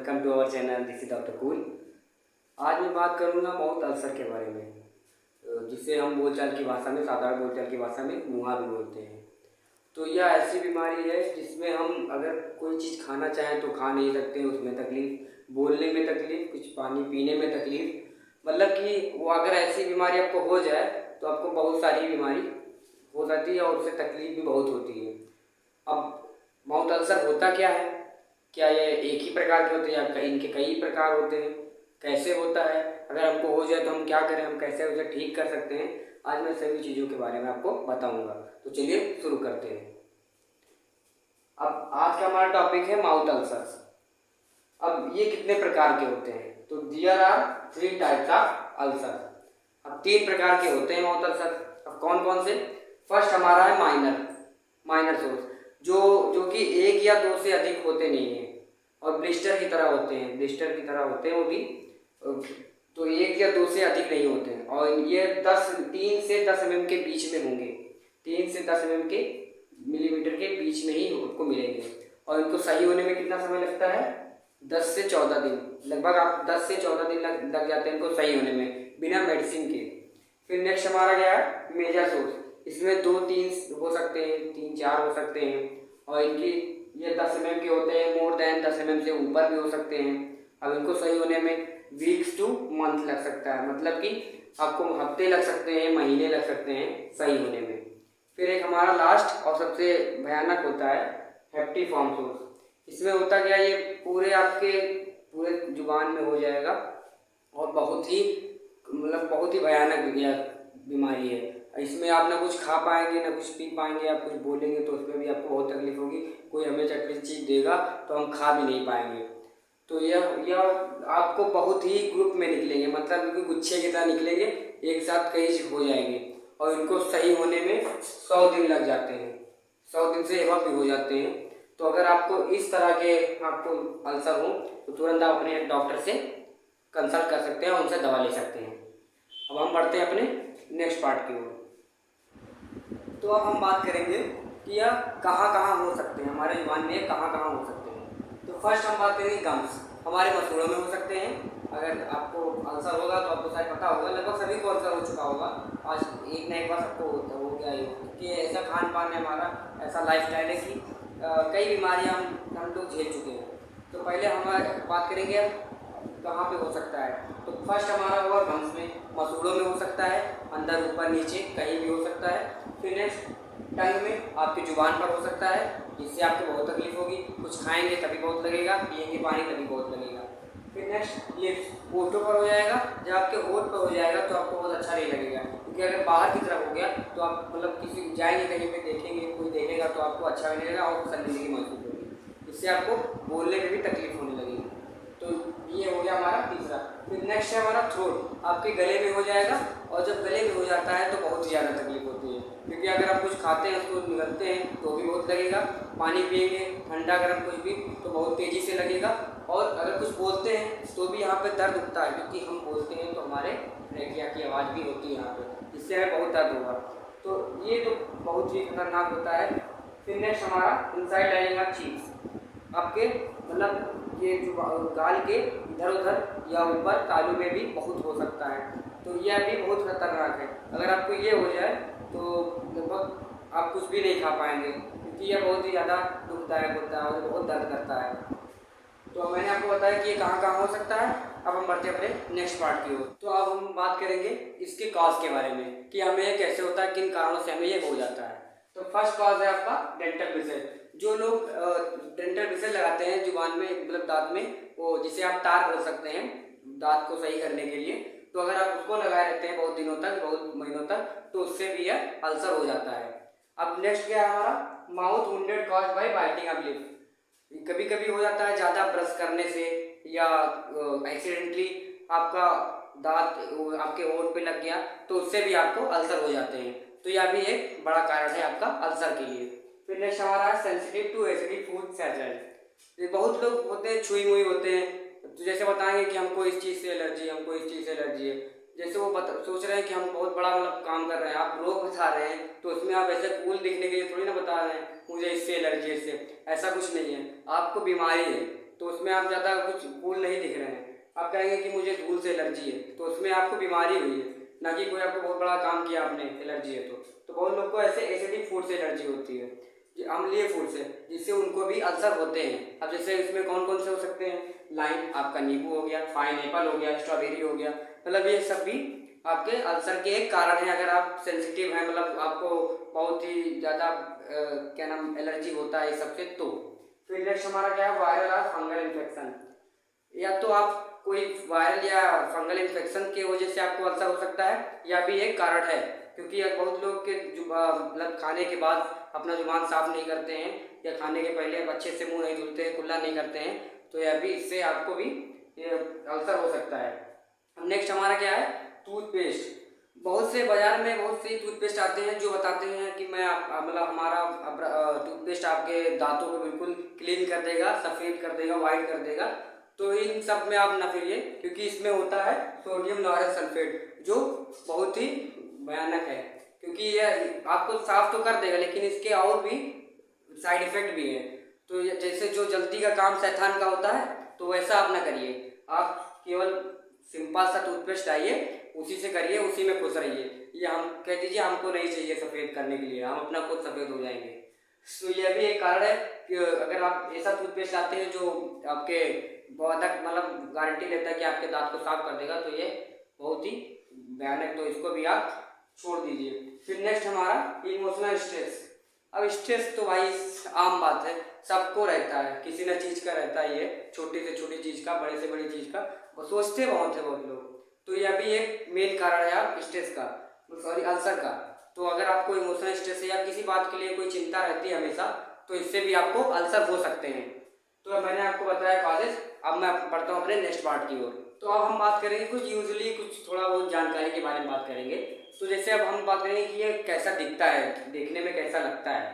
Welcome to our channel, this is doctor Cool. आज मैं बात करूँगा माउथ अल्सर के बारे में, जिसे हम बोलचाल की भाषा में, साधारण बोलचाल की भाषा में मुँहा भी बोलते हैं। तो यह ऐसी बीमारी है जिसमें हम अगर कोई चीज़ खाना चाहें तो खा नहीं सकते, उसमें तकलीफ़, बोलने में तकलीफ़, कुछ पानी पीने में तकलीफ़। मतलब कि वो अगर ऐसी बीमारी आपको हो जाए तो आपको बहुत सारी बीमारी हो जाती है और उससे तकलीफ़ भी बहुत होती है। अब माउथ अल्सर होता क्या है? क्या ये एक ही प्रकार के होते हैं या इनके कई प्रकार होते हैं? कैसे होता है? अगर हमको हो जाए तो हम क्या करें, हम कैसे उसे ठीक कर सकते हैं? आज मैं सभी चीज़ों के बारे में आपको बताऊंगा। तो चलिए शुरू करते हैं। अब आज का हमारा टॉपिक है माउथ अल्सर। अब ये कितने प्रकार के होते हैं? तो there are 3 types of ulcer. अब 3 प्रकार के होते हैं माउथ अल्सर। अब कौन कौन से? फर्स्ट हमारा है माइनर सोर्स, जो कि 1 या 2 से अधिक होते नहीं हैं और ब्लिस्टर की तरह होते हैं, वो भी। तो 1 या 2 से अधिक नहीं होते हैं और ये 3 से 10 mm के बीच में होंगे। 3 से 10 mm के मिलीमीटर के बीच में ही आपको मिलेंगे और इनको सही होने में कितना समय लगता है? 10 से 14 दिन, लगभग आप 10 से 14 दिन लग जाते हैं इनको सही होने में, बिना मेडिसिन के। फिर नेक्स्ट हमारा क्या है? Major source. इसमें 2-3 हो सकते हैं, 3-4 हो सकते हैं और इनकी ये 10 mm के होते हैं, मोर देन 10 mm से ऊपर भी हो सकते हैं। अब इनको सही होने में वीक्स टू मंथ लग सकता है, मतलब कि आपको हफ्ते लग सकते हैं, महीने लग सकते हैं सही होने में। फिर एक हमारा लास्ट और सबसे भयानक होता है हेप्टिफॉर्म सोर्स। इसमें होता क्या, ये आपके पूरे जुबान में हो जाएगा और बहुत ही बहुत ही भयानक बीमारी है। इसमें आप ना कुछ खा पाएंगे ना कुछ पी पाएंगे, आप कुछ बोलेंगे तो उसमें भी आपको बहुत तकलीफ होगी। कोई हमें चटपटी चीज़ देगा तो हम खा भी नहीं पाएंगे। तो यह आपको बहुत ही ग्रुप में निकलेंगे, मतलब बिल्कुल गुच्छे की तरह निकलेंगे, एक साथ कई हो जाएंगे और इनको सही होने में 100 दिन लग जाते हैं, 100 दिन से एवं भी हो जाते हैं। तो अगर आपको इस तरह के आपको अल्सर हो तो तुरंत आप अपने डॉक्टर से कंसल्ट कर सकते हैं और उनसे दवा ले सकते हैं। अब हम बढ़ते हैं अपने नेक्स्ट पार्ट की ओर। तो अब हम बात करेंगे कि यह कहाँ कहाँ हो सकते हैं, हमारे जुबान में कहाँ कहाँ हो सकते हैं। तो फर्स्ट हम बात करेंगे गम्स, हमारे मसूड़ों में हो सकते हैं। अगर आपको अल्सर होगा तो आपको शायद पता होगा, लगभग सभी को अल्सर हो चुका होगा आज एक ना एक बार सबको हो गया ही, कि ऐसा खान पान है हमारा, ऐसा लाइफस्टाइल है कि कई बीमारियाँ हम लोग झेल चुके हैं। तो पहले हम बात करेंगे कहाँ पे हो सकता है। तो फर्स्ट हमारा हुआ गम्स में, मसूड़ों में हो सकता है, अंदर ऊपर नीचे कहीं भी हो सकता है। फिर नेक्स्ट टंग में, आपकी जुबान पर हो सकता है, इससे आपको बहुत तकलीफ होगी, कुछ खाएंगे तभी बहुत लगेगा, पिएंगे पानी तभी बहुत लगेगा। फिर नेक्स्ट लिप्स, होठों पर हो जाएगा, जब आपके होठ पर हो जाएगा तो आपको बहुत अच्छा नहीं लगेगा, क्योंकि अगर बाहर की तरफ हो गया तो आप मतलब किसी जाएंगे कहीं पे देखेंगे, कोई देखेगा तो आपको अच्छा नहीं लगेगा और शर्मिंदगी महसूस होगी, इससे आपको बोलने में भी तकलीफ होने लगेगी। तो ये हो गया हमारा तीसरा। फिर नेक्स्ट है हमारा थ्रोट, आपके गले में हो जाएगा और जब गले में हो जाता है तो बहुत ही ज़्यादा तकलीफ होती है, क्योंकि अगर आप कुछ खाते हैं उसको निगलते हैं तो भी बहुत लगेगा, पानी पिएंगे ठंडा गर्म कुछ भी तो बहुत तेज़ी से लगेगा, और अगर कुछ बोलते हैं तो भी यहाँ पे दर्द उठता है, क्योंकि हम बोलते हैं तो हमारे ट्रेकिया की आवाज़ भी होती है यहाँ पे, जिससे हमें बहुत दर्द होगा। तो ये तो बहुत ही खतरनाक होता है। फिर नेक्स्ट हमारा इनसाइड लाइनिंग ऑफ चीक्स, आपके मतलब ये जो गाल के इधर उधर या ऊपर तालू में भी बहुत हो सकता है, तो यह भी बहुत खतरनाक है। अगर आपको ये हो जाए तो लगभग आप कुछ भी नहीं खा पाएंगे, क्योंकि यह बहुत ही ज़्यादा दुखदायक होता है और बहुत दर्द करता है। तो मैंने आपको बताया कि ये कहाँ कहाँ हो सकता है। अब हम बढ़ते हैं अपने नेक्स्ट पार्ट की ओर। तो अब हम बात करेंगे इसके कॉज के बारे में, कि हमें ये कैसे होता है, किन कारणों से हमें ये हो जाता है। तो फर्स्ट कॉज है आपका डेंटल ब्रिसेस। जो लोग डेंटल ब्रिसेस लगाते हैं जुबान में, मतलब दांत में, वो जिसे आप तार बोल सकते हैं दांत को सही करने के लिए, तो अगर आप उसको लगाए रहते हैं बहुत दिनों तक, बहुत महीनों तक, तो उससे भी यह अल्सर हो जाता है। अब नेक्स्ट क्या है हमारा? Mouth wounded caused by biting of lip. कभी कभी हो जाता है ज़्यादा ब्रश करने से या एक्सीडेंटली आपका दांत आपके होंठ पे लग गया तो उससे भी आपको अल्सर हो जाते हैं। तो यह भी एक बड़ा कारण है आपका अल्सर के लिए। फिर नेक्स्ट हमारा sensitive to acidic food saturate. बहुत लोग होते हैं छुई मुई होते हैं, तो जैसे बताएंगे कि हमको इस चीज़ से एलर्जी है, हमको इस चीज़ से एलर्जी है, जैसे वो सोच रहे हैं कि हम बहुत बड़ा मतलब काम कर रहे हैं, आप रोग बता रहे हैं तो उसमें आप ऐसे कूल दिखने के लिए थोड़ी ना बता रहे हैं मुझे इससे एलर्जी है, इससे ऐसा कुछ नहीं है, आपको बीमारी है। तो उसमें आप ज़्यादा कुछ कूल नहीं दिख रहे हैं, आप कहेंगे कि मुझे धूल से एलर्जी है, तो उसमें आपको बीमारी हुई है, ना कि कोई आपको बहुत बड़ा काम किया आपने एलर्जी है। तो बहुत लोग को ऐसे एसिडिक फूड से एलर्जी होती है, अम्लीय फूड से, जिससे उनको भी अल्सर होते हैं। अब जैसे इसमें कौन कौन से हो सकते हैं, लाइम, आपका नींबू हो गया, पाइनएप्पल हो गया, स्ट्रॉबेरी हो गया, मतलब ये सब भी आपके अल्सर के एक कारण है। अगर आप सेंसिटिव हैं, मतलब आपको बहुत ही ज़्यादा क्या नाम एलर्जी होता है इस सबसे, तो फिर नेक्स्ट हमारा क्या है, वायरल और फंगल इन्फेक्शन। या तो आप कोई वायरल या फंगल इन्फेक्शन की वजह से आपको अल्सर हो सकता है, या भी एक कारण है क्योंकि बहुत लोग के मतलब खाने के बाद अपना जुबान साफ नहीं करते हैं, या खाने के पहले अच्छे से मुंह नहीं धुलते हैं, कुल्ला नहीं करते हैं, तो यह भी इससे आपको भी ये अल्सर हो सकता है। अब नेक्स्ट हमारा क्या है, टूथपेस्ट। बहुत से बाजार में बहुत से टूथपेस्ट आते हैं जो बताते हैं कि मैं मतलब हमारा टूथपेस्ट आपके दांतों को बिल्कुल क्लीन कर देगा, सफ़ेद कर देगा, वाइट कर देगा। तो इन सब में आप ना फिरिए, क्योंकि इसमें होता है सोडियम लॉरेल सल्फेट, जो बहुत ही भयानक है, क्योंकि यह आपको साफ तो कर देगा लेकिन इसके और भी साइड इफेक्ट भी है। तो जैसे जो जल्दी का काम शैतान का होता है, तो वैसा आप ना करिए, आप केवल सिंपल सा टूथपेस्ट आइए, उसी से करिए, उसी में खुश रहिए। ये हम कह दीजिए हमको नहीं चाहिए सफ़ेद करने के लिए, हम अपना खुद सफ़ेद हो जाएंगे। तो यह भी एक कारण है कि अगर आप ऐसा टूथपेस्ट लाते हैं जो आपके बहुत मतलब गारंटी लेता है कि आपके दांत को साफ कर देगा, तो ये बहुत ही भयानक, तो इसको भी आप छोड़ दीजिए। फिर नेक्स्ट हमारा इमोशनल स्ट्रेस। अब स्ट्रेस तो भाई आम बात है, सबको रहता है, किसी न चीज़ का रहता ही है, छोटी से छोटी चीज़ का, बड़े से बड़ी चीज़ का, वो सोचते बहुत है बहुत लोग। तो यह भी एक मेन कारण है आप स्ट्रेस का, सॉरी अल्सर का। तो अगर आपको इमोशनल स्ट्रेस है या किसी बात के लिए कोई चिंता रहती है हमेशा, तो इससे भी आपको अल्सर हो सकते हैं। तो अब मैंने आपको बताया कॉलेज, अब मैं पढ़ता हूँ अपने नेक्स्ट पार्ट की ओर। तो अब हम बात करेंगे कुछ थोड़ा बहुत जानकारी के बारे में बात करेंगे। तो जैसे अब हम बात करेंगे कि ये कैसा दिखता है, देखने में कैसा लगता है।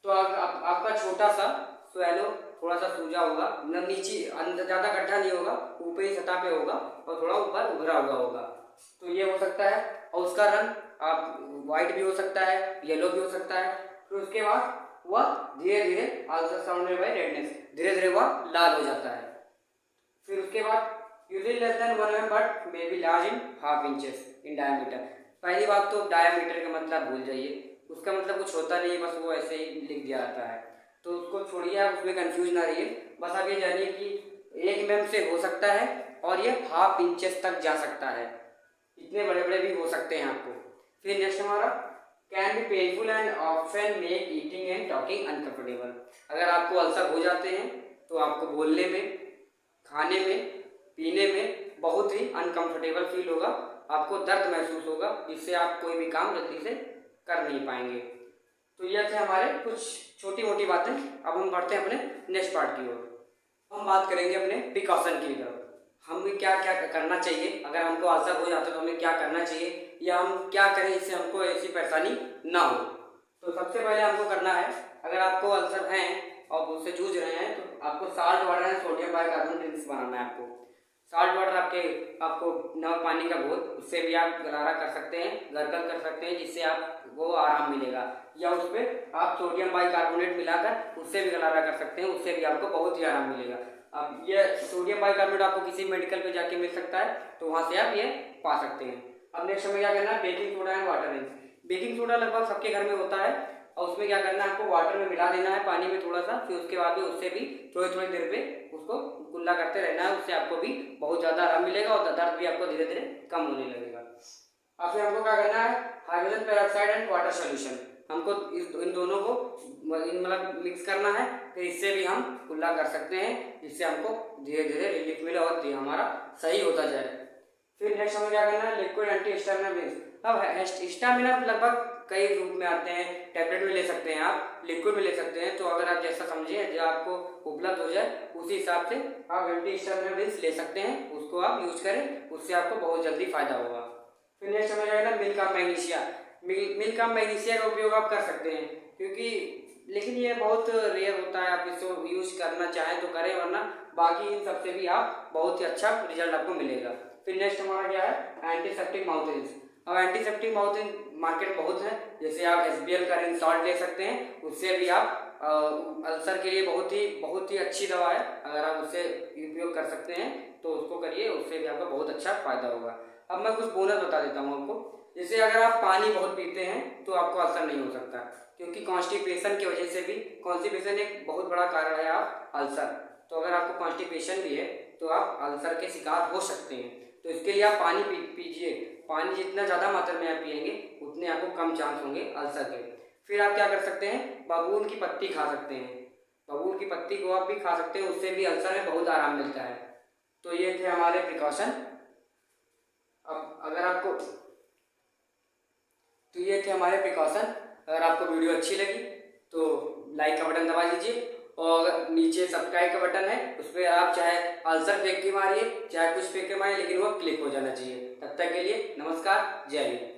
तो आपका छोटा सा स्वैलो थोड़ा सा सूजा होगा, न नीचे अंदर ज़्यादा गड्ढा नहीं होगा, ऊपरी सतह पे होगा और थोड़ा ऊपर उभरा हुआ होगा। तो ये हो सकता है, और उसका रंग आप वाइट भी हो सकता है, येलो भी हो सकता है। फिर उसके बाद वह धीरे धीरे अल्ट्रासाउंड बाय रेडनेस, धीरे धीरे वह लाल हो जाता है। फिर उसके बाद usually less than 1 mm but may be large in half inches in diameter. पहली बात तो डायमीटर का मतलब भूल जाइए, उसका मतलब कुछ होता नहीं है, बस वो ऐसे ही लिख दिया जाता है, तो उसको छोड़िए, आप उसमें कंफ्यूज ना रहिए। बस आप ये जानिए कि 1 mm से हो सकता है और ये हाफ इंचेस तक जा सकता है, इतने बड़े बड़े भी हो सकते हैं आपको। फिर नेक्स्ट हमारा can be painful and often make eating and talking uncomfortable. अगर आपको अल्सर हो जाते हैं तो आपको बोलने में, खाने में, पीने में बहुत ही अनकंफर्टेबल फील होगा, आपको दर्द महसूस होगा, जिससे आप कोई भी काम जल्दी से कर नहीं पाएंगे। तो ये थे हमारे कुछ छोटी मोटी बातें। अब हम बढ़ते हैं अपने नेक्स्ट पार्ट की ओर। हम बात करेंगे अपने प्रिकॉशन की तरफ, हमें क्या क्या करना चाहिए, अगर हमको अल्सर हो जाता है तो हमें क्या करना चाहिए, या हम क्या करें इससे हमको ऐसी परेशानी ना हो। तो सबसे पहले हमको करना है, अगर आपको अल्सर हैं और उससे जूझ रहे हैं, तो आपको salt water and sodium bicarbonate drinks बनाना है। साल्ट वाटर आपको नमक पानी का घोल, उससे भी आप गरारा कर सकते हैं, गरगल कर सकते हैं, जिससे आपको आराम मिलेगा। या उस पर आप सोडियम बाइकार्बोनेट मिलाकर उससे भी गरारा कर सकते हैं, उससे भी आपको बहुत ही आराम मिलेगा। अब ये सोडियम बाइकार्बोनेट आपको किसी मेडिकल पे जाके मिल सकता है, तो वहाँ से आप ये पा सकते हैं। अब नेक्स्ट हमें क्या करना है, baking soda and water rinse. Baking soda लगभग सबके घर में होता है, और उसमें क्या करना है, आपको वाटर में मिला देना है, पानी में थोड़ा सा, फिर उसके बाद में उससे भी थोड़ी थोड़ी देर पे उसको कुल्ला करते रहना है, उससे आपको भी बहुत ज़्यादा आराम मिलेगा और दर्द भी आपको धीरे धीरे कम होने लगेगा। अब फिर हमको क्या करना है, hydrogen peroxide and water solution, हमको इन दोनों को मतलब मिक्स करना है, फिर इससे भी हम कुल्ला कर सकते हैं, जिससे हमको धीरे धीरे रिलीफ मिले और हमारा सही होता जाए। फिर नेक्स्ट हमें क्या करना है, लिक्विड एंटी हिस्टामिना ड्रिंक्स। अब हिस्टामिना लगभग कई रूप में आते हैं, टैबलेट में ले सकते हैं, आप लिक्विड में ले सकते हैं, तो अगर आप जैसा समझिए जो आपको उपलब्ध हो जाए उसी हिसाब से आप एंटी हिस्टामिना ड्रिंक्स ले सकते हैं, उसको आप यूज करें, उससे आपको बहुत जल्दी फायदा होगा। फिर नेक्स्ट हमें जाएगा milk of magnesia. Milk of magnesia का उपयोग आप कर सकते हैं, क्योंकि लेकिन ये बहुत रेयर होता है, आप इसको यूज करना चाहें तो करें, वरना बाकी इन सबसे भी आप बहुत ही अच्छा रिजल्ट आपको मिलेगा। फिर नेक्स्ट हमारा क्या है, एंटीसेप्टिक माउथेज। अब एंटीसेप्टिक माउथेज मार्केट बहुत है, जैसे आप SBL का रिन सॉल्ट ले सकते हैं, उससे भी आप अल्सर के लिए बहुत ही अच्छी दवा है। अगर आप उससे उपयोग कर सकते हैं तो उसको करिए, उससे भी आपका बहुत अच्छा फायदा होगा। अब मैं कुछ बोनस बता देता हूँ आपको। जैसे अगर आप पानी बहुत पीते हैं तो आपको अल्सर नहीं हो सकता, क्योंकि कॉन्स्टिपेशन की वजह से भी, कॉन्स्टिपेशन एक बहुत बड़ा कारण है आप अल्सर। तो अगर आपको कॉन्स्टिपेशन भी है तो आप अल्सर के शिकार हो सकते हैं। तो इसके लिए आप पानी पीजिए। पानी जितना ज़्यादा मात्रा में आप पिएंगे उतने आपको कम चांस होंगे अल्सर के। फिर आप क्या कर सकते हैं, बबूल की पत्ती खा सकते हैं। बबूल की पत्ती को आप भी खा सकते हैं, उससे भी अल्सर में बहुत आराम मिलता है। तो ये थे हमारे प्रिकॉशन। अब अगर आपको तो ये थे हमारे प्रिकॉशन। अगर आपको वीडियो अच्छी लगी तो लाइक का बटन दबा दीजिए, और नीचे सब्सक्राइब का बटन है, उस पर आप चाहे अल्सर फेंक के मारिए चाहे कुछ फेंक के मारिए, लेकिन वो क्लिक हो जाना चाहिए। तब तक के लिए नमस्कार, जय हिंद।